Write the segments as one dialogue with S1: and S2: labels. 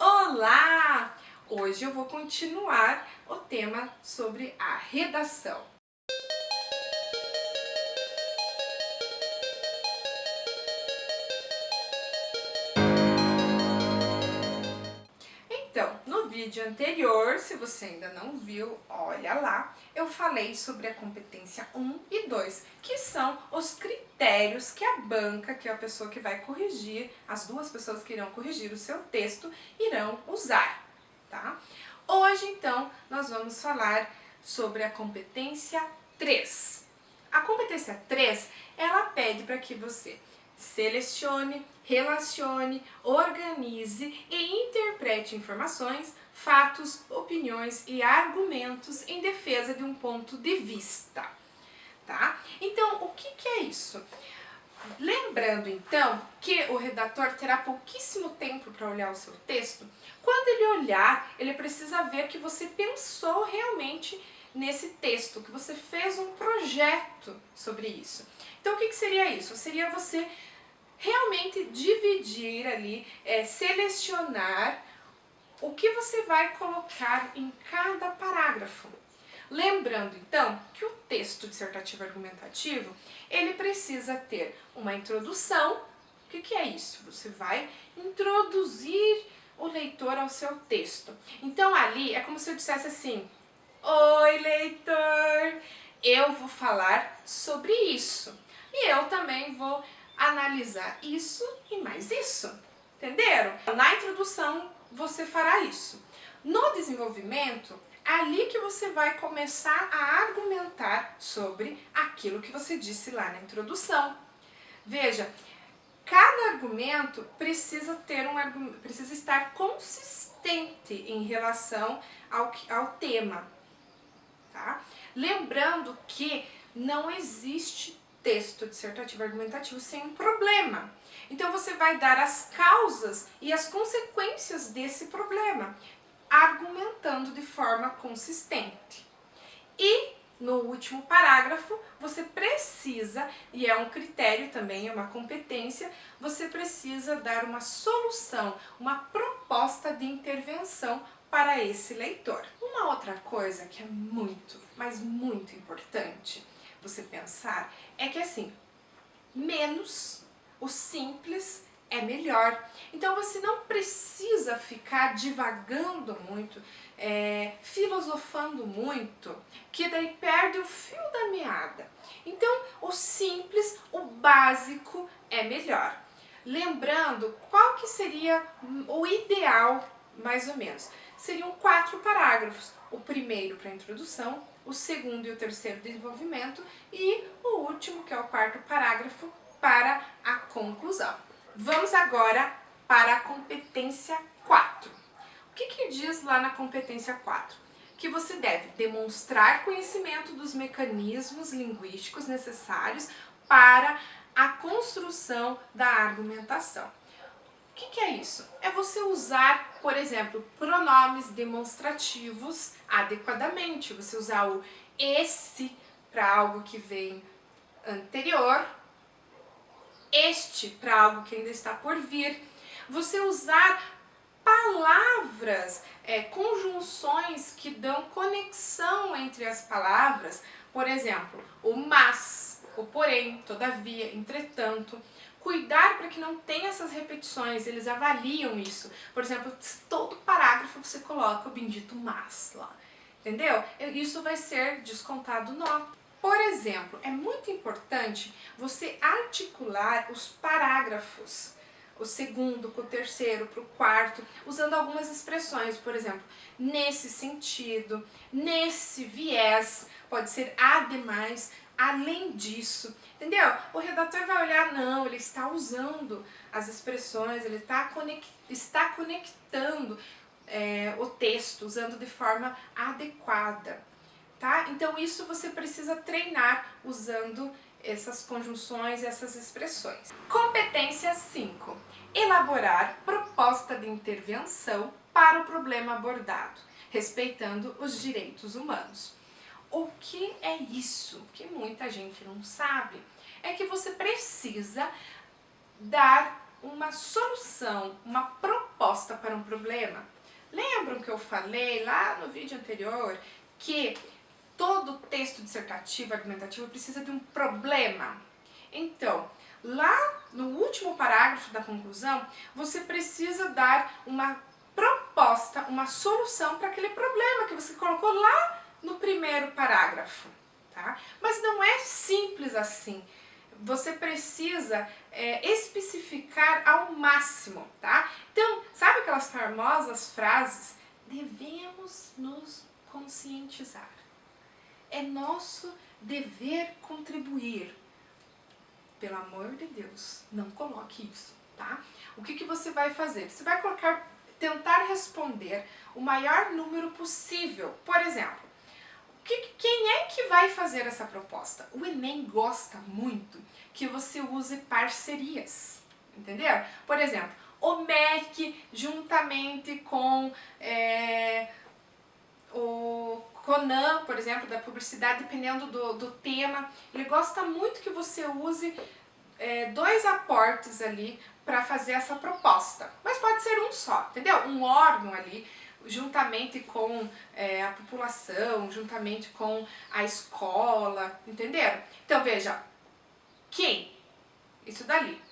S1: Olá! Hoje eu vou continuar o tema sobre a redação. Então, no vídeo anterior, se você ainda não viu, olha lá, eu falei sobre a competência 1 e 2, que são os critérios que a banca, que é a pessoa que vai corrigir, as duas pessoas que irão corrigir o seu texto, irão usar, tá? Hoje, então, nós vamos falar sobre a competência 3. A competência 3, ela pede para que você selecione, relacione, organize e interprete informações, fatos, opiniões e argumentos em defesa de um ponto de vista, tá? Então, o que é isso? Lembrando, então, que o redator terá pouquíssimo tempo para olhar o seu texto. Quando ele olhar, ele precisa ver que você pensou realmente nesse texto, que você fez um projeto sobre isso. Então, o que seria isso? Seria você realmente dividir ali, selecionar o que você vai colocar em cada parágrafo. Lembrando, então, que o texto dissertativo argumentativo, ele precisa ter uma introdução. O que é isso? Você vai introduzir o leitor ao seu texto. Então, ali é como se eu dissesse assim: oi, leitor, eu vou falar sobre isso. E eu também vou analisar isso e mais isso. Entenderam? Na introdução, você fará isso. No desenvolvimento, ali que você vai começar a argumentar sobre aquilo que você disse lá na introdução. Veja, cada argumento precisa precisa estar consistente em relação ao tema, tá? Lembrando que não existe texto dissertativo argumentativo sem um problema. Então você vai dar as causas e as consequências desse problema, argumentando de forma consistente. E no último parágrafo, você precisa, e é um critério também, é uma competência, você precisa dar uma solução, uma proposta de intervenção para esse leitor. Uma outra coisa que é muito, mas muito importante você pensar é que assim, menos, o simples é melhor. Então você não precisa ficar divagando muito, filosofando muito, que daí perde o fio da meada. Então o simples, o básico é melhor. Lembrando, qual que seria o ideal, mais ou menos? Seriam 4 parágrafos. O primeiro para a introdução, o segundo e o terceiro desenvolvimento e o último, que é o 4º parágrafo, para a conclusão. Vamos agora para a competência 4. O que diz lá na competência 4? Que você deve demonstrar conhecimento dos mecanismos linguísticos necessários para a construção da argumentação. O que é isso? É você usar, por exemplo, pronomes demonstrativos adequadamente. Você usar o esse para algo que vem anterior, este para algo que ainda está por vir. Você usar palavras, conjunções que dão conexão entre as palavras. Por exemplo, o mas, o porém, todavia, entretanto. Cuidar para que não tenha essas repetições, eles avaliam isso. Por exemplo, todo parágrafo você coloca o bendito mas lá, entendeu? Isso vai ser descontado nota. Por exemplo, é muito importante você articular os parágrafos, o segundo com o terceiro, para o quarto, usando algumas expressões, por exemplo, nesse sentido, nesse viés, pode ser ademais, além disso, entendeu? O redator vai olhar, não, ele está usando as expressões, ele está conectando o texto, usando de forma adequada, tá? Então isso você precisa treinar usando essas conjunções, essas expressões. Competência 5. Elaborar proposta de intervenção para o problema abordado, respeitando os direitos humanos. O que é isso? Que muita gente não sabe é que você precisa dar uma solução, uma proposta para um problema. Lembram que eu falei lá no vídeo anterior que todo texto dissertativo, argumentativo, precisa de um problema? Então, lá no último parágrafo da conclusão, você precisa dar uma proposta, uma solução para aquele problema que você colocou lá no primeiro parágrafo, tá? Mas não é simples assim. Você precisa especificar ao máximo, tá? Então, sabe aquelas famosas frases? Devemos nos conscientizar. É nosso dever contribuir. Pelo amor de Deus, não coloque isso, tá? O que você vai fazer? Você vai tentar responder o maior número possível. Por exemplo, quem é que vai fazer essa proposta? O Enem gosta muito que você use parcerias, entendeu? Por exemplo, o MEC juntamente com o Conan, por exemplo, da publicidade, dependendo do tema, ele gosta muito que você use dois aportes ali para fazer essa proposta. Mas pode ser um só, entendeu? Um órgão ali, juntamente com a população, juntamente com a escola, entenderam? Então veja, quem? Isso dali.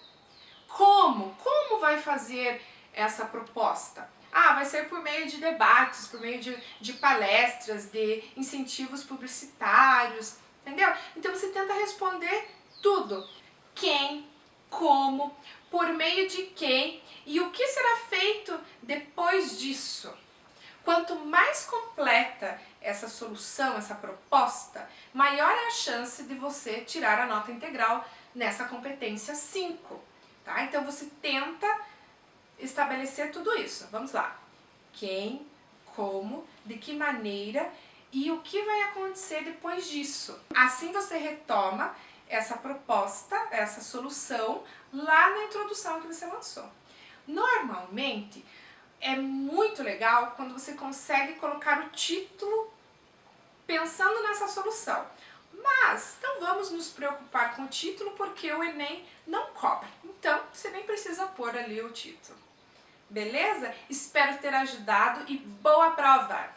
S1: Como? Como vai fazer essa proposta? Ah, vai ser por meio de debates, por meio de palestras, de incentivos publicitários, entendeu? Então você tenta responder tudo. Quem, como, por meio de quem e o que será feito depois disso. Quanto mais completa essa solução, essa proposta, maior é a chance de você tirar a nota integral nessa competência 5. Tá? Então você tenta estabelecer tudo isso. Vamos lá. Quem, como, de que maneira e o que vai acontecer depois disso. Assim você retoma essa proposta, essa solução, lá na introdução que você lançou. Normalmente, é muito legal quando você consegue colocar o título pensando nessa solução. Mas não vamos nos preocupar com o título porque o Enem não cobra. Então, você nem precisa pôr ali o título. Beleza? Espero ter ajudado e boa prova!